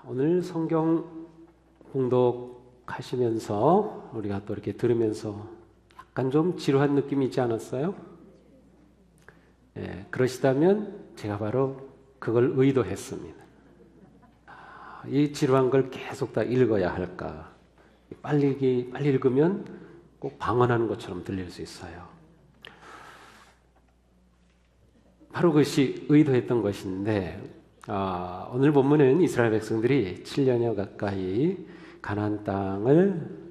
오늘 성경 봉독하시면서 우리가 또 이렇게 들으면서 약간 좀 지루한 느낌이 있지 않았어요? 그러시다면 제가 바로 그걸 의도했습니다. 이 지루한 걸 계속 다 읽어야 할까? 빨리 읽으면 꼭 방언하는 것처럼 들릴 수 있어요. 바로 그것이 의도했던 것인데, 오늘 본문은 이스라엘 백성들이 7년여 가까이 가나안 땅을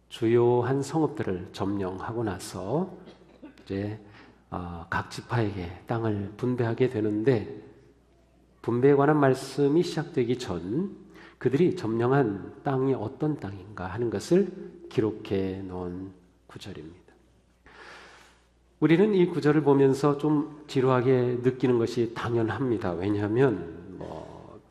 주요한 성읍들을 점령하고 나서 이제 각 지파에게 땅을 분배하게 되는데, 분배에 관한 말씀이 시작되기 전 그들이 점령한 땅이 어떤 땅인가 하는 것을 기록해 놓은 구절입니다. 우리는 이 구절을 보면서 좀 지루하게 느끼는 것이 당연합니다. 왜냐하면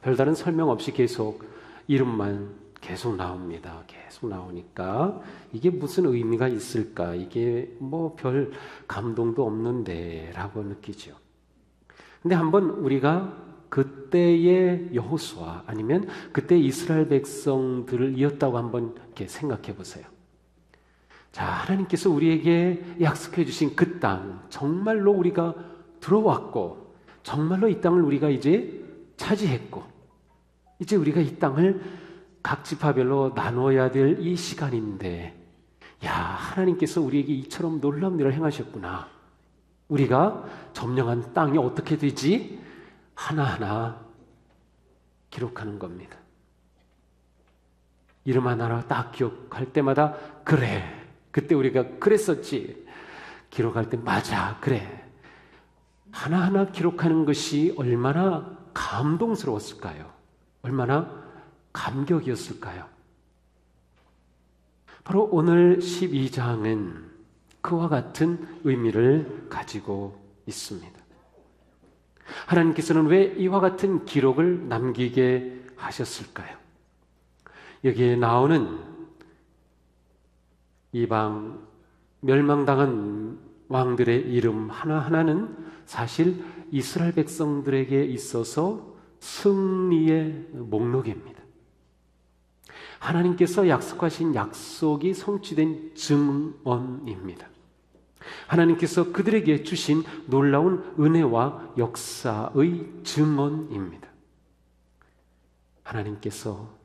별다른 설명 없이 계속 이름만 계속 나옵니다. 계속 나오니까 이게 무슨 의미가 있을까? 이게 별 감동도 없는데 라고 느끼죠. 근데 한번 우리가 그때의 여호수아 아니면 그때 이스라엘 백성들을 이었다고 한번 이렇게 생각해 보세요. 자, 하나님께서 우리에게 약속해 주신 그 땅, 정말로 우리가 들어왔고 정말로 이 땅을 우리가 이제 차지했고 이제 우리가 이 땅을 각 지파별로 나눠야 될 이 시간인데, 야, 하나님께서 우리에게 이처럼 놀라운 일을 행하셨구나. 우리가 점령한 땅이 어떻게 되지? 하나하나 기록하는 겁니다. 이름 하나하나 딱 기억할 때마다 그래, 그때 우리가 그랬었지. 기록할 때 맞아, 그래. 하나하나 기록하는 것이 얼마나 감동스러웠을까요? 얼마나 감격이었을까요? 바로 오늘 12장은 그와 같은 의미를 가지고 있습니다. 하나님께서는 왜 이와 같은 기록을 남기게 하셨을까요? 여기에 나오는 이방 멸망당한 왕들의 이름 하나하나는 사실 이스라엘 백성들에게 있어서 승리의 목록입니다. 하나님께서 약속하신 약속이 성취된 증언입니다. 하나님께서 그들에게 주신 놀라운 은혜와 역사의 증언입니다. 하나님께서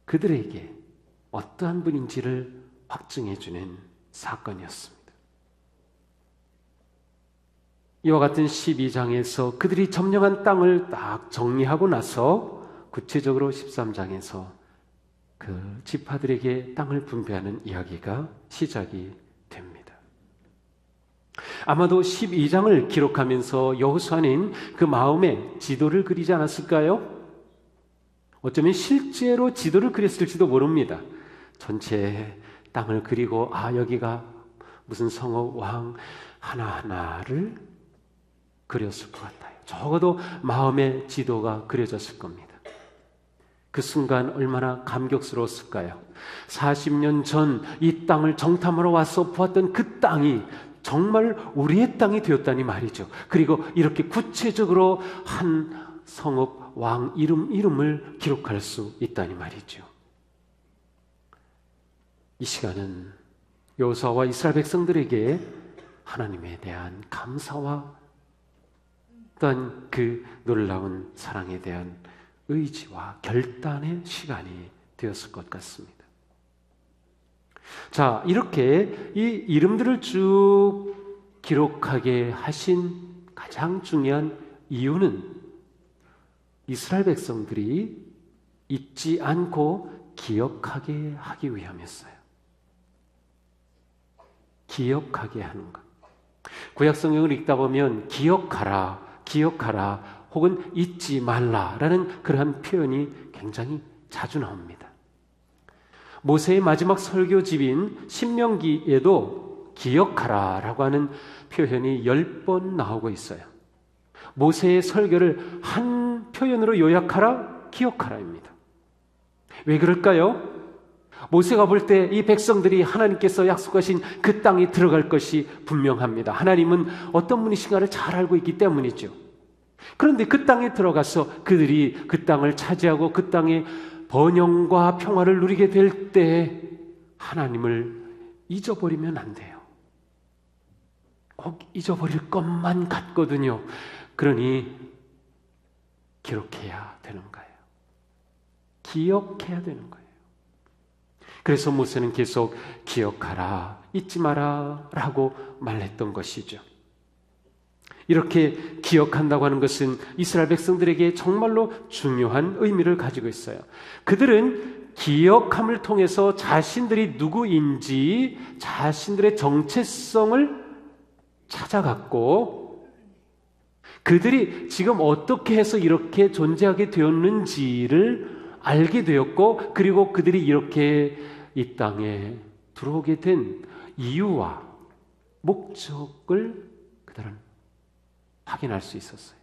그들에게 어떠한 분인지를 확증해주는 사건이었습니다. 이와 같은 12장에서 그들이 점령한 땅을 딱 정리하고 나서 구체적으로 13장에서 그 지파들에게 땅을 분배하는 이야기가 시작이 됩니다. 아마도 12장을 기록하면서 여호수아는 그 마음에 지도를 그리지 않았을까요? 어쩌면 실제로 지도를 그렸을지도 모릅니다. 전체 땅을 그리고 여기가 무슨 성읍 왕 하나하나를 그렸을 것 같아요. 적어도 마음의 지도가 그려졌을 겁니다. 그 순간 얼마나 감격스러웠을까요? 40년 전 이 땅을 정탐하러 와서 보았던 그 땅이 정말 우리의 땅이 되었다니 말이죠. 그리고 이렇게 구체적으로 한 성읍 왕 이름을 기록할 수 있다니 말이죠. 이 시간은 여호수아와 이스라엘 백성들에게 하나님에 대한 감사와 또한 그 놀라운 사랑에 대한 의지와 결단의 시간이 되었을 것 같습니다. 자, 이렇게 이 이름들을 쭉 기록하게 하신 가장 중요한 이유는 이스라엘 백성들이 잊지 않고 기억하게 하기 위함이었어요. 기억하게 하는 것. 구약 성경을 읽다 보면 기억하라 혹은 잊지 말라라는 그러한 표현이 굉장히 자주 나옵니다. 모세의 마지막 설교집인 신명기에도 기억하라라고 하는 표현이 10번 나오고 있어요. 모세의 설교를 한 표현으로 요약하라, 기억하라입니다. 왜 그럴까요? 모세가 볼 때 이 백성들이 하나님께서 약속하신 그 땅에 들어갈 것이 분명합니다. 하나님은 어떤 분이신가를 잘 알고 있기 때문이죠. 그런데 그 땅에 들어가서 그들이 그 땅을 차지하고 그 땅의 번영과 평화를 누리게 될 때 하나님을 잊어버리면 안 돼요. 꼭 잊어버릴 것만 같거든요. 그러니 기록해야 되는 거예요. 기억해야 되는 거예요. 그래서 모세는 계속 기억하라, 잊지 마라 라고 말했던 것이죠. 이렇게 기억한다고 하는 것은 이스라엘 백성들에게 정말로 중요한 의미를 가지고 있어요. 그들은 기억함을 통해서 자신들이 누구인지 자신들의 정체성을 찾아갔고, 그들이 지금 어떻게 해서 이렇게 존재하게 되었는지를 알게 되었고, 그리고 그들이 이렇게 이 땅에 들어오게 된 이유와 목적을 그들은 확인할 수 있었어요.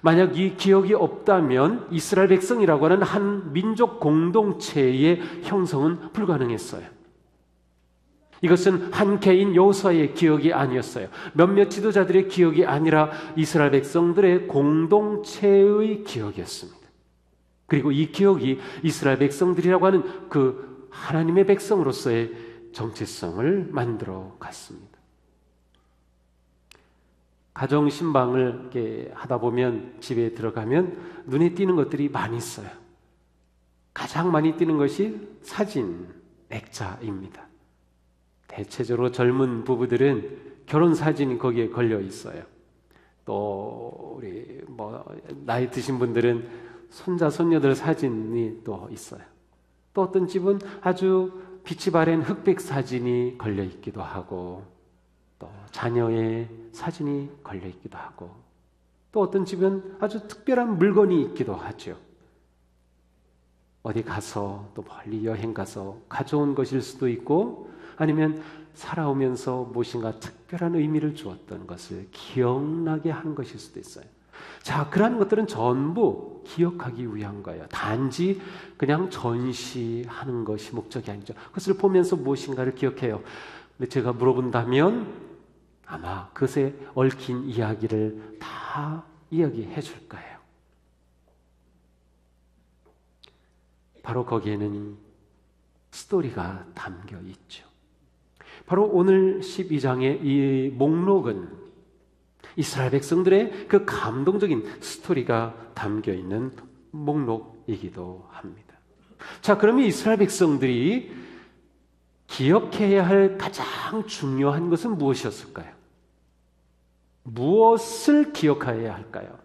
만약 이 기억이 없다면 이스라엘 백성이라고 하는 한 민족 공동체의 형성은 불가능했어요. 이것은 한 개인 여호수아의 기억이 아니었어요. 몇몇 지도자들의 기억이 아니라 이스라엘 백성들의 공동체의 기억이었습니다. 그리고 이 기억이 이스라엘 백성들이라고 하는 그 하나님의 백성으로서의 정체성을 만들어 갔습니다. 가정신방을 이렇게 하다 보면 집에 들어가면 눈에 띄는 것들이 많이 있어요. 가장 많이 띄는 것이 사진, 액자입니다. 대체적으로 젊은 부부들은 결혼 사진이 거기에 걸려 있어요. 또 우리 나이 드신 분들은 손자, 손녀들 사진이 또 있어요. 또 어떤 집은 아주 빛이 바랜 흑백 사진이 걸려 있기도 하고, 또 자녀의 사진이 걸려 있기도 하고, 또 어떤 집은 아주 특별한 물건이 있기도 하죠. 어디 가서 또 멀리 여행 가서 가져온 것일 수도 있고, 아니면 살아오면서 무엇인가 특별한 의미를 주었던 것을 기억나게 한 것일 수도 있어요. 자, 그러한 것들은 전부 기억하기 위한 거예요. 단지 그냥 전시하는 것이 목적이 아니죠. 그것을 보면서 무엇인가를 기억해요. 근데 제가 물어본다면 아마 그것에 얽힌 이야기를 다 이야기해 줄 거예요. 바로 거기에는 스토리가 담겨 있죠. 바로 오늘 12장의 이 목록은 이스라엘 백성들의 그 감동적인 스토리가 담겨 있는 목록이기도 합니다. 자, 그러면 이스라엘 백성들이 기억해야 할 가장 중요한 것은 무엇이었을까요? 무엇을 기억해야 할까요?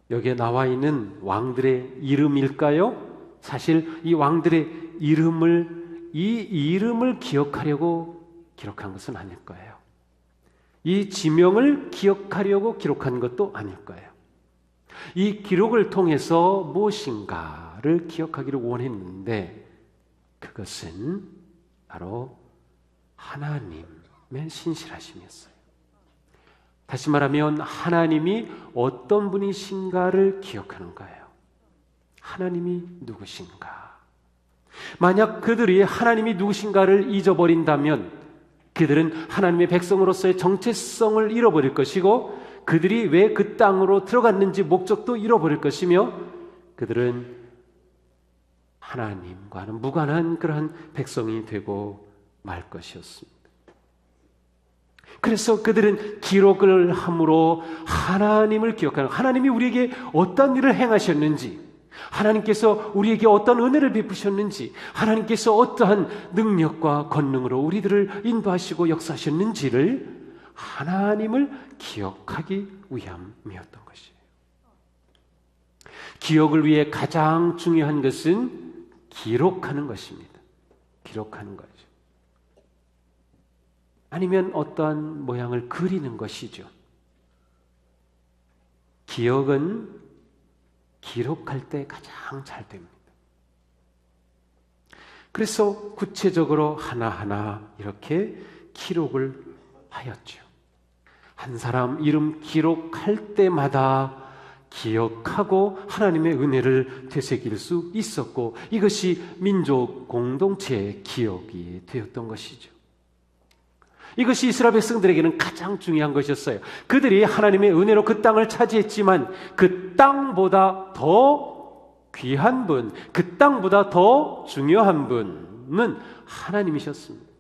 여기에 나와 있는 왕들의 이름일까요? 사실 이 왕들의 이름을 기억하려고 기록한 것은 아닐 거예요. 이 지명을 기억하려고 기록한 것도 아닐 거예요. 이 기록을 통해서 무엇인가를 하기를 원했는데, 그것은 바로 하나님의 신실하심이었어요. 다시 말하면 하나님이 어떤 분이신가를 기억하는 거예요. 하나님이 누구신가? 만약 그들이 하나님이 누구신가를 잊어버린다면 그들은 하나님의 백성으로서의 정체성을 잃어버릴 것이고, 그들이 왜 그 땅으로 들어갔는지 목적도 잃어버릴 것이며, 그들은 하나님과는 무관한 그러한 백성이 되고 말 것이었습니다. 그래서 그들은 기록을 함으로 하나님을 기억하는, 하나님이 우리에게 어떤 일을 행하셨는지, 하나님께서 우리에게 어떤 은혜를 베푸셨는지, 하나님께서 어떠한 능력과 권능으로 우리들을 인도하시고 역사하셨는지를 하나님을 기억하기 위함이었던 것이에요. 기억을 위해 가장 중요한 것은 기록하는 것입니다. 기록하는 거죠. 아니면 어떠한 모양을 그리는 것이죠. 기억은 기록할 때 가장 잘 됩니다. 그래서 구체적으로 하나하나 이렇게 기록을 하였죠. 한 사람 이름 기록할 때마다 기억하고 하나님의 은혜를 되새길 수 있었고, 이것이 민족 공동체의 기억이 되었던 것이죠. 이것이 이스라엘 백성들에게는 가장 중요한 것이었어요. 그들이 하나님의 은혜로 그 땅을 차지했지만 그 땅보다 더 귀한 분, 그 땅보다 더 중요한 분은 하나님이셨습니다.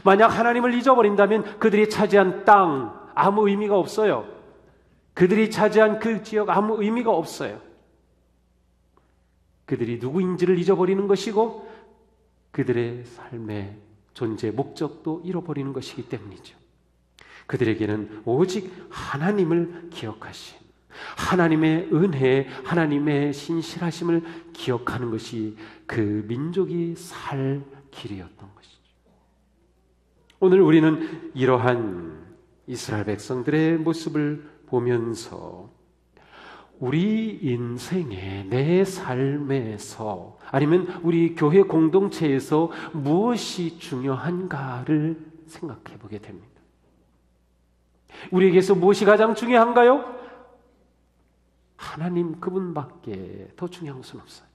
만약 하나님을 잊어버린다면 그들이 차지한 땅 아무 의미가 없어요. 그들이 차지한 그 지역 아무 의미가 없어요. 그들이 누구인지를 잊어버리는 것이고 그들의 삶의 존재 목적도 잃어버리는 것이기 때문이죠. 그들에게는 오직 하나님을 기억하신, 하나님의 은혜, 하나님의 신실하심을 기억하는 것이 그 민족이 살 길이었던 것이죠. 오늘 우리는 이러한 이스라엘 백성들의 모습을 보면서 우리 인생에, 내 삶에서, 아니면 우리 교회 공동체에서 무엇이 중요한가를 생각해 보게 됩니다. 우리에게서 무엇이 가장 중요한가요? 하나님 그분밖에 더 중요한 것은 없어요.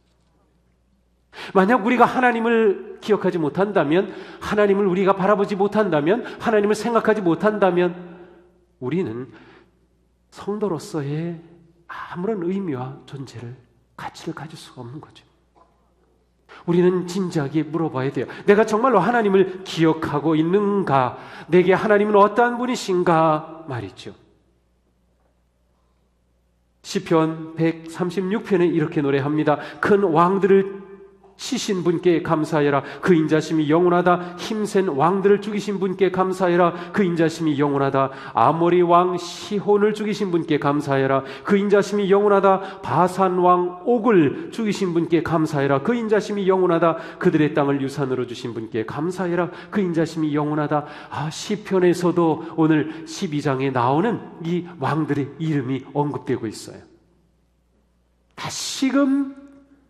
만약 우리가 하나님을 기억하지 못한다면, 하나님을 우리가 바라보지 못한다면, 하나님을 생각하지 못한다면 우리는 성도로서의 아무런 의미와 존재를, 가치를 가질 수가 없는 거죠. 우리는 진지하게 물어봐야 돼요. 내가 정말로 하나님을 기억하고 있는가? 내게 하나님은 어떠한 분이신가? 말이죠. 시편 136편에 이렇게 노래합니다. 큰 왕들을 치신 분께 감사해라. 그 인자심이 영원하다. 힘센 왕들을 죽이신 분께 감사해라. 그 인자심이 영원하다. 아모리 왕 시혼을 죽이신 분께 감사해라. 그 인자심이 영원하다. 바산 왕 옥을 죽이신 분께 감사해라. 그 인자심이 영원하다. 그들의 땅을 유산으로 주신 분께 감사해라. 그 인자심이 영원하다. 시편에서도 오늘 12장에 나오는 이 왕들의 이름이 언급되고 있어요. 다시금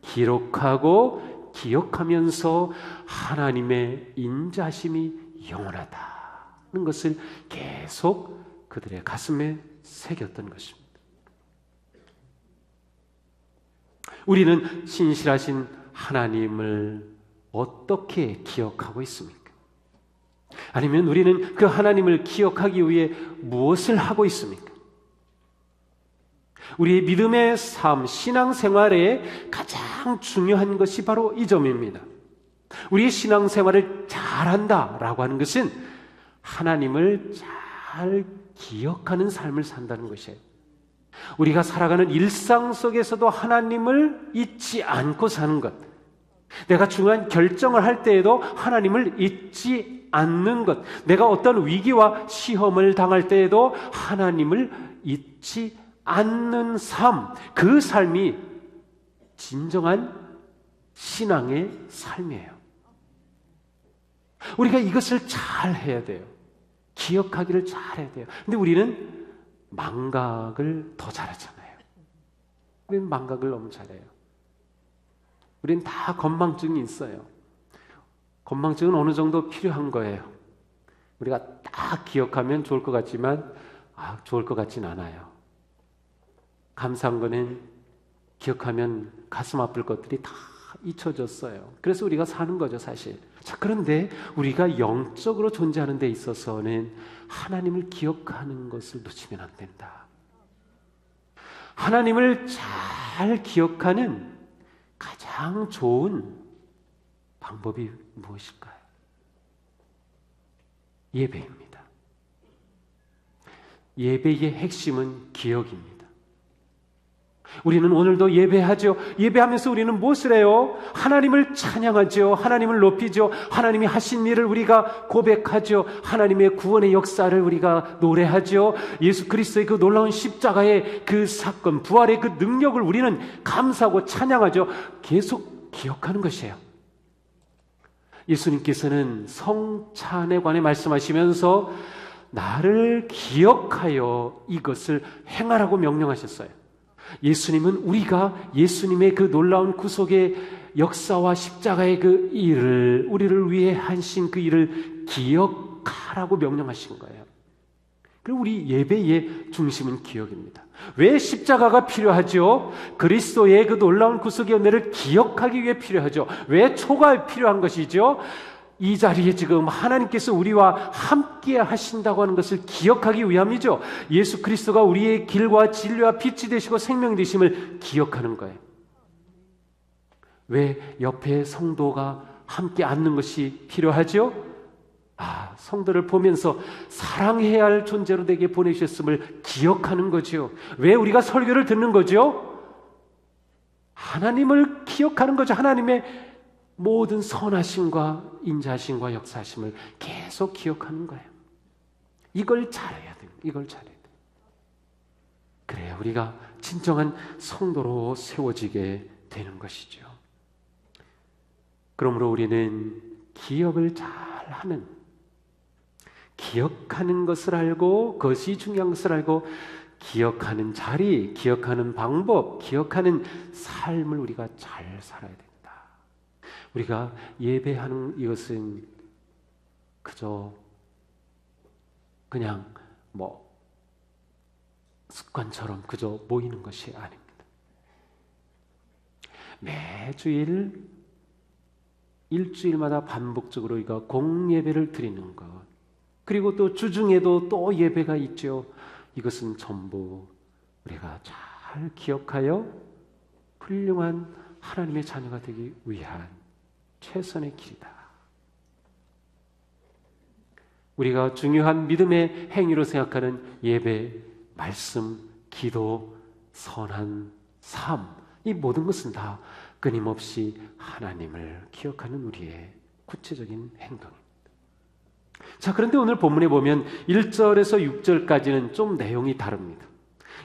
기록하고 기억하면서 하나님의 인자심이 영원하다는 것을 계속 그들의 가슴에 새겼던 것입니다. 우리는 신실하신 하나님을 어떻게 기억하고 있습니까? 아니면 우리는 그 하나님을 기억하기 위해 무엇을 하고 있습니까? 우리의 믿음의 삶, 신앙생활에 가장 중요한 것이 바로 이 점입니다. 우리의 신앙생활을 잘한다라고 하는 것은 하나님을 잘 기억하는 삶을 산다는 것이에요. 우리가 살아가는 일상 속에서도 하나님을 잊지 않고 사는 것, 내가 중요한 결정을 할 때에도 하나님을 잊지 않는 것, 내가 어떤 위기와 시험을 당할 때에도 하나님을 잊지 않는 삶, 그 삶이 진정한 신앙의 삶이에요. 우리가 이것을 잘 해야 돼요. 기억하기를 잘 해야 돼요. 근데 우리는 망각을 더 잘하잖아요. 우리는 망각을 너무 잘해요. 우리는 다 건망증이 있어요. 건망증은 어느 정도 필요한 거예요. 우리가 딱 기억하면 좋을 것 같지만 좋을 것 같진 않아요. 감사한 거는 기억하면 가슴 아플 것들이 다 잊혀졌어요. 그래서 우리가 사는 거죠, 사실. 자, 그런데 우리가 영적으로 존재하는 데 있어서는 하나님을 기억하는 것을 놓치면 안 된다. 하나님을 잘 기억하는 가장 좋은 방법이 무엇일까요? 예배입니다. 예배의 핵심은 기억입니다. 우리는 오늘도 예배하죠. 예배하면서 우리는 무엇을 해요? 하나님을 찬양하죠. 하나님을 높이죠. 하나님이 하신 일을 우리가 고백하죠. 하나님의 구원의 역사를 우리가 노래하죠. 예수 그리스도의 그 놀라운 십자가의 그 사건, 부활의 그 능력을 우리는 감사하고 찬양하죠. 계속 기억하는 것이에요. 예수님께서는 성찬에 관해 말씀하시면서 나를 기억하여 이것을 행하라고 명령하셨어요. 예수님은 우리가 예수님의 그 놀라운 구속의 역사와 십자가의 그 일을, 우리를 위해 하신 그 일을 기억하라고 명령하신 거예요. 그리고 우리 예배의 중심은 기억입니다. 왜 십자가가 필요하죠? 그리스도의 그 놀라운 구속의 은혜를 기억하기 위해 필요하죠. 왜 초가 필요한 것이죠? 이 자리에 지금 하나님께서 우리와 함께 하신다고 하는 것을 기억하기 위함이죠. 예수 그리스도가 우리의 길과 진리와 빛이 되시고 생명이 되심을 기억하는 거예요. 왜 옆에 성도가 함께 앉는 것이 필요하죠? 성도를 보면서 사랑해야 할 존재로 내게 보내주셨음을 기억하는 거죠. 왜 우리가 설교를 듣는 거죠? 하나님을 기억하는 거죠. 하나님의 모든 선하심과 인자심과 역사심을 계속 기억하는 거예요. 이걸 잘해야 돼요. 이걸 잘해야 돼요. 그래야 우리가 진정한 성도로 세워지게 되는 것이죠. 그러므로 우리는 기억을 잘하는, 기억하는 것을 알고, 그것이 중요한 것을 알고, 기억하는 자리, 기억하는 방법, 기억하는 삶을 우리가 잘 살아야 됩니다. 우리가 예배하는 이것은 그저 그냥 습관처럼 그저 모이는 것이 아닙니다. 매주일 일주일마다 반복적으로 우리가 공예배를 드리는 것, 그리고 또 주중에도 또 예배가 있죠. 이것은 전부 우리가 잘 기억하여 훌륭한 하나님의 자녀가 되기 위한 최선의 길이다. 우리가 중요한 믿음의 행위로 생각하는 예배, 말씀, 기도, 선한 삶, 이 모든 것은 다 끊임없이 하나님을 기억하는 우리의 구체적인 행동입니다. 자, 그런데 오늘 본문에 보면 1절에서 6절까지는 좀 내용이 다릅니다.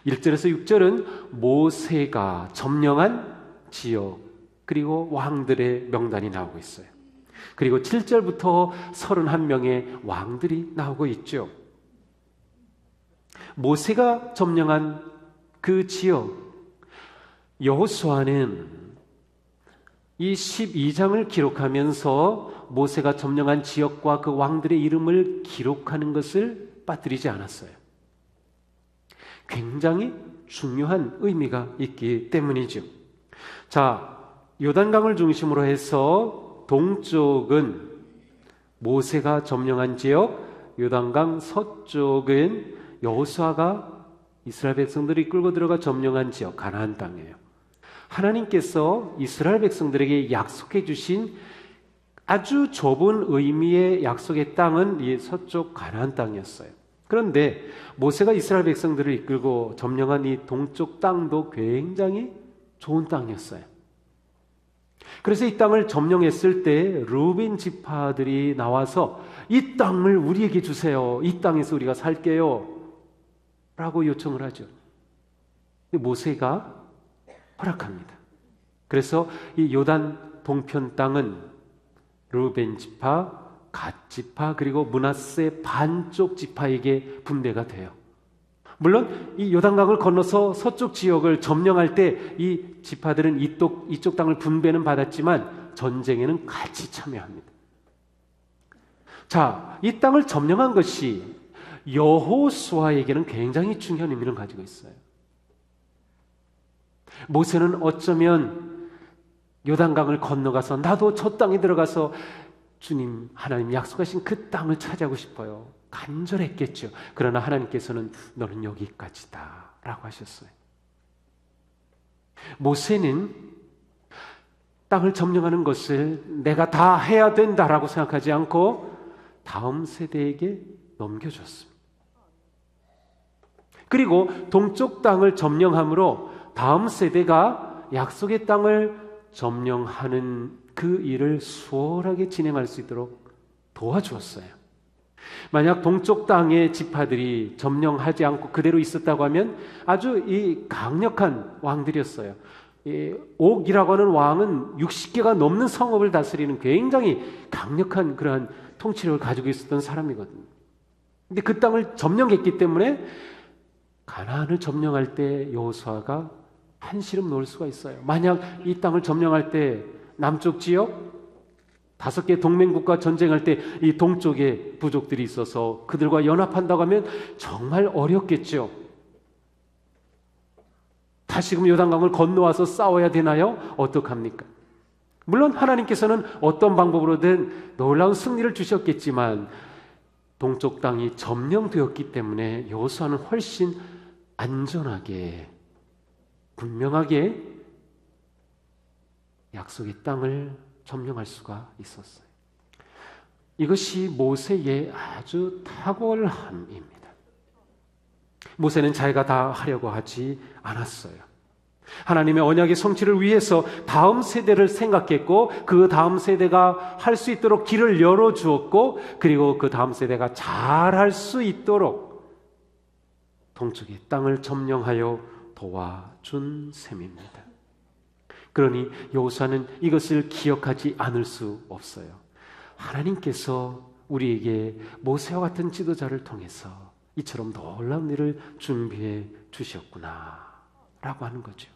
1절에서 6절은 모세가 점령한 지역, 그리고 왕들의 명단이 나오고 있어요. 그리고 7절부터 31명의 왕들이 나오고 있죠. 모세가 점령한 그 지역, 여호수아는 이 12장을 기록하면서 모세가 점령한 지역과 그 왕들의 이름을 기록하는 것을 빠뜨리지 않았어요. 굉장히 중요한 의미가 있기 때문이죠. 자, 요단강을 중심으로 해서 동쪽은 모세가 점령한 지역, 요단강 서쪽은 여호수아가 이스라엘 백성들이 끌고 들어가 점령한 지역, 가나안 땅이에요. 하나님께서 이스라엘 백성들에게 약속해 주신 아주 좁은 의미의 약속의 땅은 이 서쪽 가나안 땅이었어요. 그런데 모세가 이스라엘 백성들을 이끌고 점령한 이 동쪽 땅도 굉장히 좋은 땅이었어요. 그래서 이 땅을 점령했을 때 루벤 지파들이 나와서 이 땅을 우리에게 주세요. 이 땅에서 우리가 살게요. 라고 요청을 하죠. 근데 모세가 허락합니다. 그래서 이 요단 동편 땅은 루벤 지파, 갓 지파, 그리고 므낫세 반쪽 지파에게 분배가 돼요. 물론 이 요단강을 건너서 서쪽 지역을 점령할 때 이 지파들은 이쪽 땅을 분배는 받았지만 전쟁에는 같이 참여합니다. 자, 이 땅을 점령한 것이 여호수아에게는 굉장히 중요한 의미를 가지고 있어요. 모세는 어쩌면 요단강을 건너가서 나도 저 땅에 들어가서 주님 하나님 약속하신 그 땅을 차지하고 싶어요. 간절했겠죠. 그러나 하나님께서는 너는 여기까지다 라고 하셨어요. 모세는 땅을 점령하는 것을 내가 다 해야 된다라고 생각하지 않고 다음 세대에게 넘겨줬습니다. 그리고 동쪽 땅을 점령함으로 다음 세대가 약속의 땅을 점령하는 그 일을 수월하게 진행할 수 있도록 도와주었어요. 만약 동쪽 땅의 지파들이 점령하지 않고 그대로 있었다고 하면 아주 이 강력한 왕들이었어요. 이 옥이라고 하는 왕은 60개가 넘는 성읍을 다스리는 굉장히 강력한 그러한 통치력을 가지고 있었던 사람이거든요. 근데 그 땅을 점령했기 때문에 가나안을 점령할 때 여호수아가 한시름 놓을 수가 있어요. 만약 이 땅을 점령할 때 남쪽 지역 5개 동맹국과 전쟁할 때 이 동쪽에 부족들이 있어서 그들과 연합한다고 하면 정말 어렵겠죠. 다시금 요단강을 건너와서 싸워야 되나요? 어떡합니까? 물론 하나님께서는 어떤 방법으로든 놀라운 승리를 주셨겠지만 동쪽 땅이 점령되었기 때문에 여호수아는 훨씬 안전하게 분명하게 약속의 땅을 점령할 수가 있었어요. 이것이 모세의 아주 탁월함입니다. 모세는 자기가 다 하려고 하지 않았어요. 하나님의 언약의 성취를 위해서 다음 세대를 생각했고 그 다음 세대가 할 수 있도록 길을 열어주었고 그리고 그 다음 세대가 잘할 수 있도록 동쪽의 땅을 점령하여 도와준 셈입니다. 그러니 여호수아는 이것을 기억하지 않을 수 없어요. 하나님께서 우리에게 모세와 같은 지도자를 통해서 이처럼 놀라운 일을 준비해 주셨구나 라고 하는 거죠.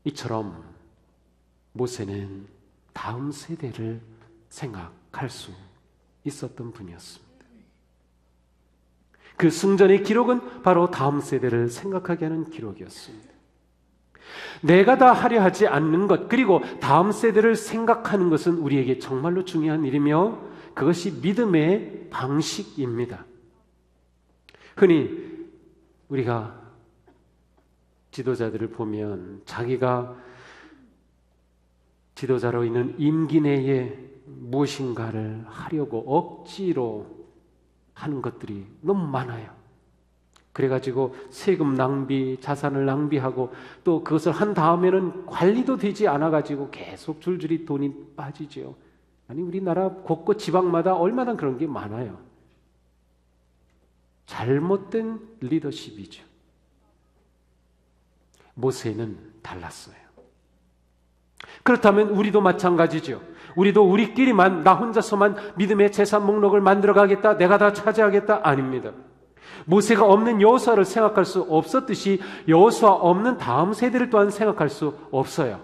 이처럼 모세는 다음 세대를 생각할 수 있었던 분이었습니다. 그 승전의 기록은 바로 다음 세대를 생각하게 하는 기록이었습니다. 내가 다 하려 하지 않는 것, 그리고 다음 세대를 생각하는 것은 우리에게 정말로 중요한 일이며 그것이 믿음의 방식입니다. 흔히 우리가 지도자들을 보면 자기가 지도자로 있는 임기 내에 무엇인가를 하려고 억지로 하는 것들이 너무 많아요. 그래가지고 세금 낭비, 자산을 낭비하고 또 그것을 한 다음에는 관리도 되지 않아가지고 계속 줄줄이 돈이 빠지죠. 아니 우리나라 곳곳 지방마다 얼마나 그런 게 많아요. 잘못된 리더십이죠. 모세는 달랐어요. 그렇다면 우리도 마찬가지죠. 우리도 우리끼리만 나 혼자서만 믿음의 재산 목록을 만들어가겠다, 내가 다 차지하겠다 아닙니다. 모세가 없는 여호수아를 생각할 수 없었듯이 여호수아 없는 다음 세대를 또한 생각할 수 없어요.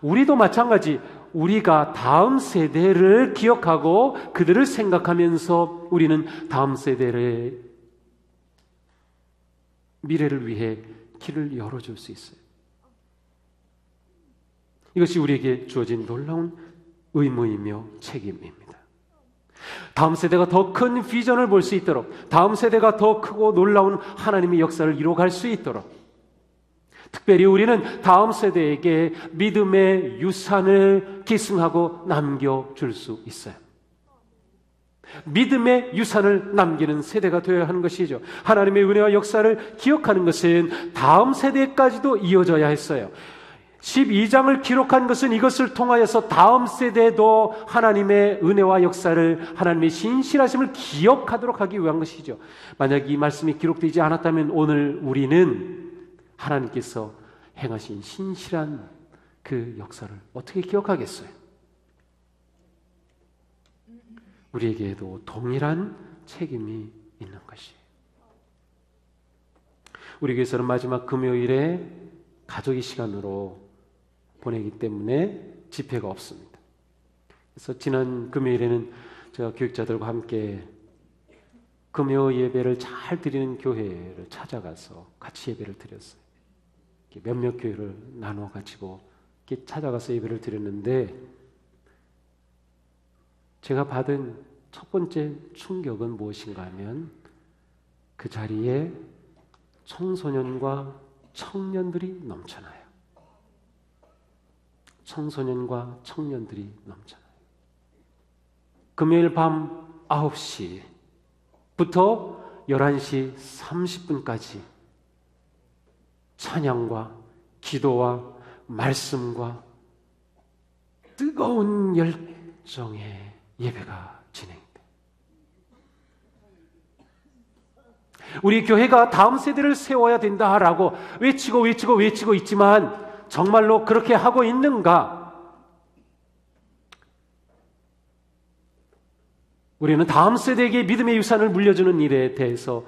우리도 마찬가지 우리가 다음 세대를 기억하고 그들을 생각하면서 우리는 다음 세대의 미래를 위해 길을 열어줄 수 있어요. 이것이 우리에게 주어진 놀라운 의무이며 책임입니다. 다음 세대가 더 큰 비전을 볼 수 있도록, 다음 세대가 더 크고 놀라운 하나님의 역사를 이루어갈 수 있도록, 특별히 우리는 다음 세대에게 믿음의 유산을 계승하고 남겨줄 수 있어요. 믿음의 유산을 남기는 세대가 되어야 하는 것이죠. 하나님의 은혜와 역사를 기억하는 것은 다음 세대까지도 이어져야 했어요. 12장을 기록한 것은 이것을 통하여서 다음 세대도 하나님의 은혜와 역사를, 하나님의 신실하심을 기억하도록 하기 위한 것이죠. 만약 이 말씀이 기록되지 않았다면 오늘 우리는 하나님께서 행하신 신실한 그 역사를 어떻게 기억하겠어요? 우리에게도 동일한 책임이 있는 것이에요. 우리 교회에서는 마지막 금요일에 가족의 시간으로 보내기 때문에 집회가 없습니다. 그래서 지난 금요일에는 제가 교육자들과 함께 금요 예배를 잘 드리는 교회를 찾아가서 같이 예배를 드렸어요. 몇몇 교회를 나눠가지고 이렇게 찾아가서 예배를 드렸는데 제가 받은 첫 번째 충격은 무엇인가 하면 그 자리에 청소년과 청년들이 넘쳐나요. 청소년과 청년들이 넘쳐나요. 금요일 밤 9시부터 11시 30분까지 찬양과 기도와 말씀과 뜨거운 열정의 예배가 진행돼요. 우리 교회가 다음 세대를 세워야 된다라고 외치고 있지만 정말로 그렇게 하고 있는가? 우리는 다음 세대에게 믿음의 유산을 물려주는 일에 대해서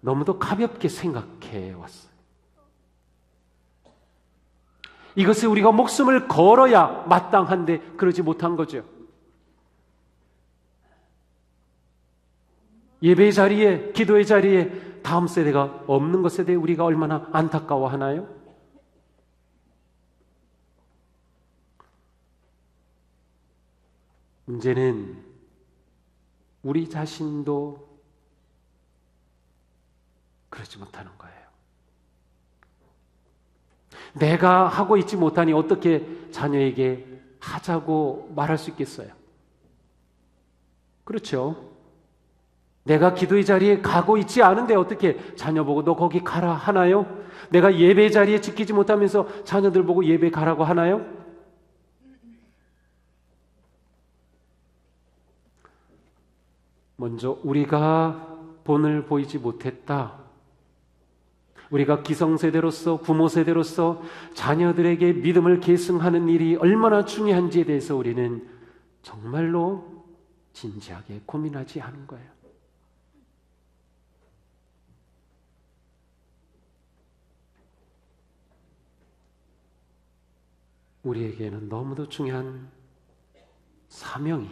너무도 가볍게 생각해 왔어요. 이것에 우리가 목숨을 걸어야 마땅한데 그러지 못한 거죠. 예배의 자리에, 기도의 자리에 다음 세대가 없는 것에 대해 우리가 얼마나 안타까워하나요? 문제는 우리 자신도 그러지 못하는 거예요. 내가 하고 있지 못하니 어떻게 자녀에게 하자고 말할 수 있겠어요? 그렇죠? 내가 기도의 자리에 가고 있지 않은데 어떻게 자녀 보고 너 거기 가라 하나요? 내가 예배 자리에 지키지 못하면서 자녀들 보고 예배 가라고 하나요? 먼저 우리가 본을 보이지 못했다. 우리가 기성세대로서 부모 세대로서 자녀들에게 믿음을 계승하는 일이 얼마나 중요한지에 대해서 우리는 정말로 진지하게 고민하지 않은 거예요. 우리에게는 너무도 중요한 사명이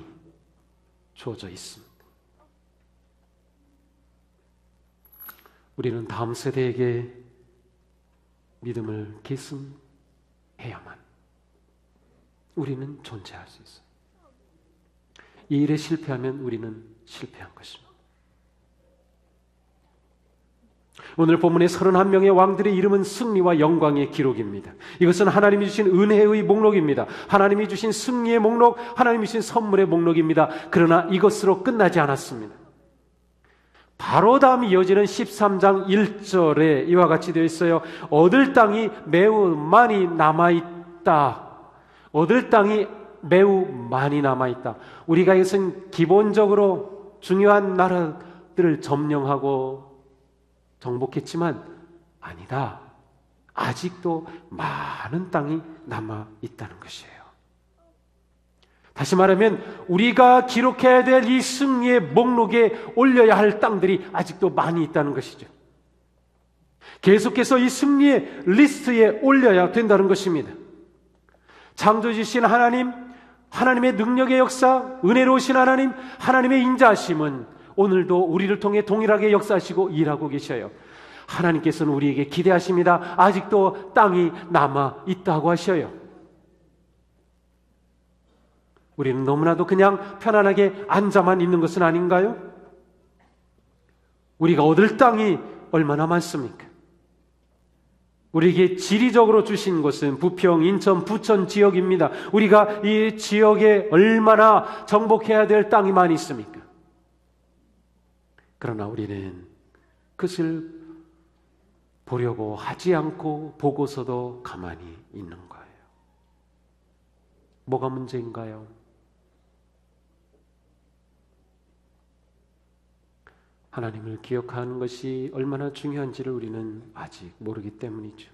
주어져 있습니다. 우리는 다음 세대에게 믿음을 계승해야만 우리는 존재할 수 있어요. 이 일에 실패하면 우리는 실패한 것입니다. 오늘 본문의 31명의 왕들의 이름은 승리와 영광의 기록입니다. 이것은 하나님이 주신 은혜의 목록입니다. 하나님이 주신 승리의 목록, 하나님이 주신 선물의 목록입니다. 그러나 이것으로 끝나지 않았습니다. 바로 다음 이어지는 13장 1절에 이와 같이 되어 있어요. 얻을 땅이 매우 많이 남아있다. 얻을 땅이 매우 많이 남아있다. 우리가 이것은 기본적으로 중요한 나라들을 점령하고 정복했지만 아니다. 아직도 많은 땅이 남아있다는 것이에요. 다시 말하면 우리가 기록해야 될 이 승리의 목록에 올려야 할 땅들이 아직도 많이 있다는 것이죠. 계속해서 이 승리의 리스트에 올려야 된다는 것입니다. 창조주신 하나님, 하나님의 능력의 역사, 은혜로우신 하나님, 하나님의 인자하심은 오늘도 우리를 통해 동일하게 역사하시고 일하고 계셔요. 하나님께서는 우리에게 기대하십니다. 아직도 땅이 남아 있다고 하셔요. 우리는 너무나도 그냥 편안하게 앉아만 있는 것은 아닌가요? 우리가 얻을 땅이 얼마나 많습니까? 우리에게 지리적으로 주신 곳은 부평, 인천, 부천 지역입니다. 우리가 이 지역에 얼마나 정복해야 될 땅이 많이 있습니까? 그러나 우리는 그것을 보려고 하지 않고 보고서도 가만히 있는 거예요. 뭐가 문제인가요? 하나님을 기억하는 것이 얼마나 중요한지를 우리는 아직 모르기 때문이죠.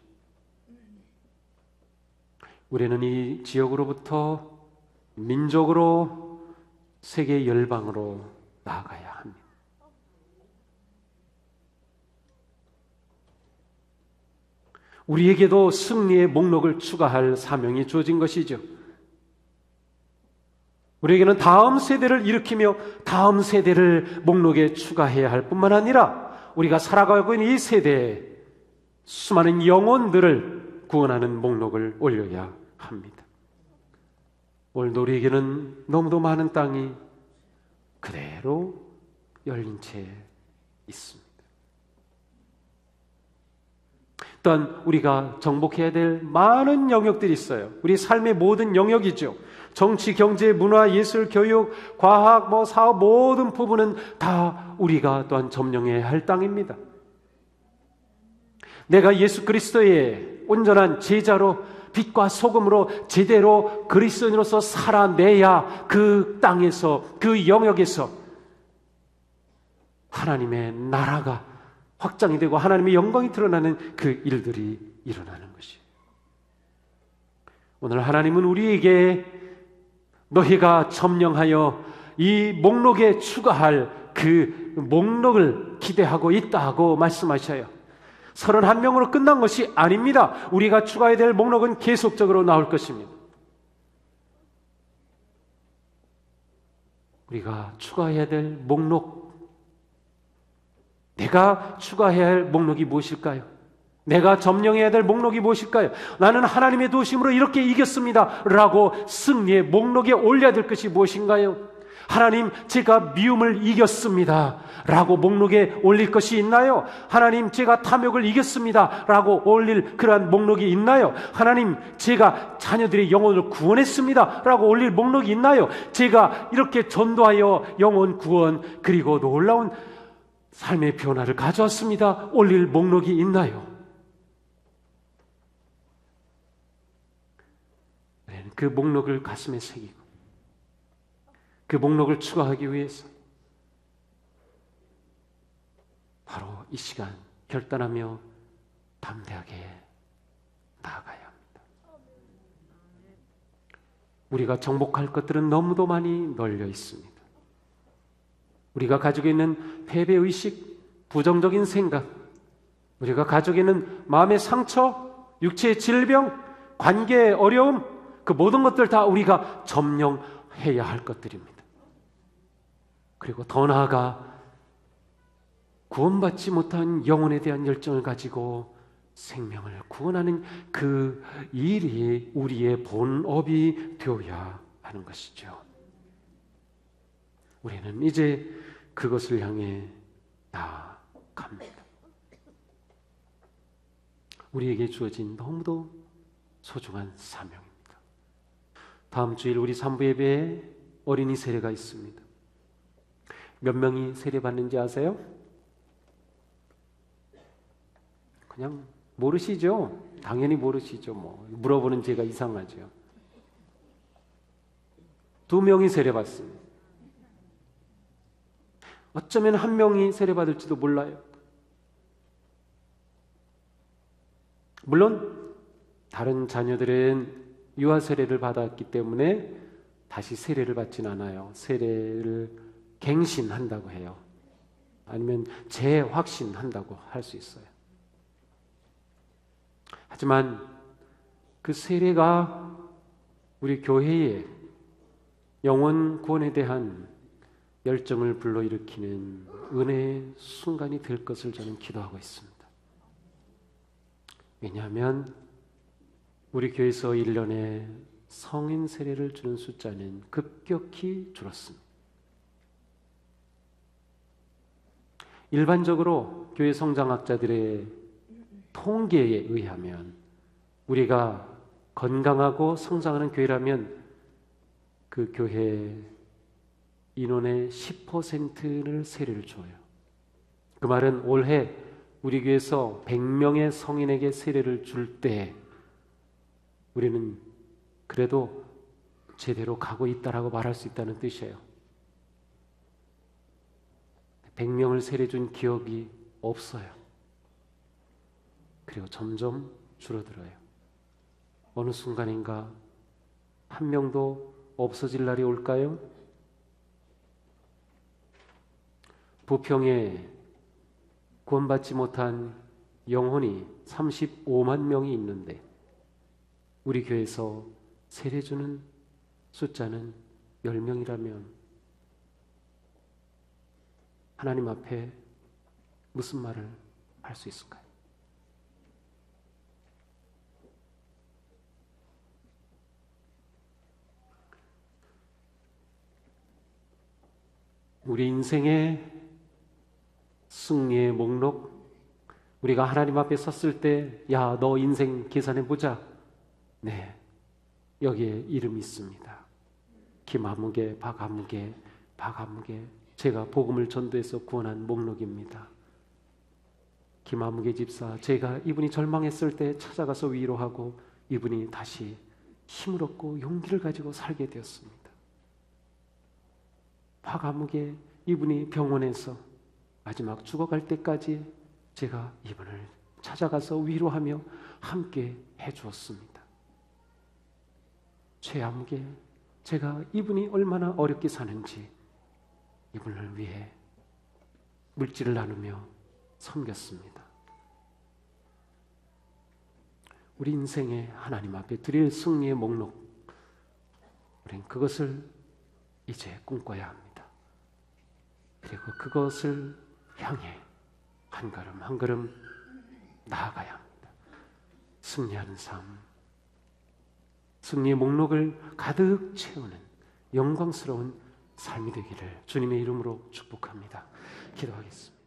우리는 이 지역으로부터 민족으로 세계 열방으로 나아가야 합니다. 우리에게도 승리의 목록을 추가할 사명이 주어진 것이죠. 우리에게는 다음 세대를 일으키며 다음 세대를 목록에 추가해야 할 뿐만 아니라 우리가 살아가고 있는 이 세대에 수많은 영혼들을 구원하는 목록을 올려야 합니다. 오늘도 우리에게는 너무도 많은 땅이 그대로 열린 채 있습니다. 또한 우리가 정복해야 될 많은 영역들이 있어요. 우리 삶의 모든 영역이죠. 정치, 경제, 문화, 예술, 교육, 과학, 사업 모든 부분은 다 우리가 또한 점령해야 할 땅입니다. 내가 예수 그리스도의 온전한 제자로 빛과 소금으로 제대로 그리스도인으로서 살아내야 그 땅에서, 그 영역에서 하나님의 나라가 확장이 되고 하나님의 영광이 드러나는 그 일들이 일어나는 것이에요. 오늘 하나님은 우리에게 너희가 점령하여 이 목록에 추가할 그 목록을 기대하고 있다고 말씀하셔요. 31명으로 끝난 것이 아닙니다. 우리가 추가해야 될 목록은 계속적으로 나올 것입니다. 우리가 추가해야 될 목록, 내가 추가해야 할 목록이 무엇일까요? 내가 점령해야 될 목록이 무엇일까요? 나는 하나님의 도우심으로 이렇게 이겼습니다 라고 승리의 목록에 올려야 될 것이 무엇인가요? 하나님, 제가 미움을 이겼습니다 라고 목록에 올릴 것이 있나요? 하나님, 제가 탐욕을 이겼습니다 라고 올릴 그러한 목록이 있나요? 하나님, 제가 자녀들의 영혼을 구원했습니다 라고 올릴 목록이 있나요? 제가 이렇게 전도하여 영혼 구원 그리고 놀라운 삶의 변화를 가져왔습니다 올릴 목록이 있나요? 그 목록을 가슴에 새기고 그 목록을 추가하기 위해서 바로 이 시간 결단하며 담대하게 나아가야 합니다. 우리가 정복할 것들은 너무도 많이 널려 있습니다. 우리가 가지고 있는 패배의식, 부정적인 생각, 우리가 가지고 있는 마음의 상처, 육체의 질병, 관계의 어려움, 그 모든 것들 다 우리가 점령해야 할 것들입니다. 그리고 더 나아가 구원받지 못한 영혼에 대한 열정을 가지고 생명을 구원하는 그 일이 우리의 본업이 되어야 하는 것이죠. 우리는 이제 그것을 향해 나아갑니다. 우리에게 주어진 너무도 소중한 사명입니다. 다음 주일 우리 3부 예배에 어린이 세례가 있습니다. 몇 명이 세례 받는지 아세요? 그냥 모르시죠? 당연히 모르시죠. 물어보는 제가 이상하죠. 2명이 세례 받습니다. 어쩌면 1명이 세례 받을지도 몰라요. 물론 다른 자녀들은 유아 세례를 받았기 때문에 다시 세례를 받진 않아요. 세례를 갱신한다고 해요. 아니면 재확신한다고 할 수 있어요. 하지만 그 세례가 우리 교회의 영혼 구원에 대한 열정을 불러일으키는 은혜의 순간이 될 것을 저는 기도하고 있습니다. 왜냐하면 우리 교회에서 1년에 성인 세례를 주는 숫자는 급격히 줄었습니다. 일반적으로 교회 성장학자들의 통계에 의하면 우리가 건강하고 성장하는 교회라면 그 교회 인원의 10%를 세례를 줘요. 그 말은 올해 우리 교회에서 100명의 성인에게 세례를 줄 때 우리는 그래도 제대로 가고 있다라고 말할 수 있다는 뜻이에요. 100명을 세례 준 기억이 없어요. 그리고 점점 줄어들어요. 어느 순간인가 한 명도 없어질 날이 올까요? 부평에 구원받지 못한 영혼이 35만 명이 있는데 우리 교회에서 세례 주는 숫자는 10명이라면 하나님 앞에 무슨 말을 할 수 있을까요? 우리 인생의 승리의 목록, 우리가 하나님 앞에 섰을 때, 야, 너 인생 계산해보자. 네, 여기에 이름이 있습니다. 김아무개, 박아무개, 박아무개. 제가 복음을 전도해서 구원한 목록입니다. 김아무개 집사, 제가 이분이 절망했을 때 찾아가서 위로하고 이분이 다시 힘을 얻고 용기를 가지고 살게 되었습니다. 박아무개, 이분이 병원에서 마지막 죽어갈 때까지 제가 이분을 찾아가서 위로하며 함께 해주었습니다. 최아무개, 제가 이분이 얼마나 어렵게 사는지 이분을 위해 물질을 나누며 섬겼습니다. 우리 인생에 하나님 앞에 드릴 승리의 목록, 우리는 그것을 이제 꿈꿔야 합니다. 그리고 그것을 향해 한 걸음 한 걸음 나아가야 합니다. 승리하는 삶, 승리의 목록을 가득 채우는 영광스러운 삶이 되기를 주님의 이름으로 축복합니다. 기도하겠습니다.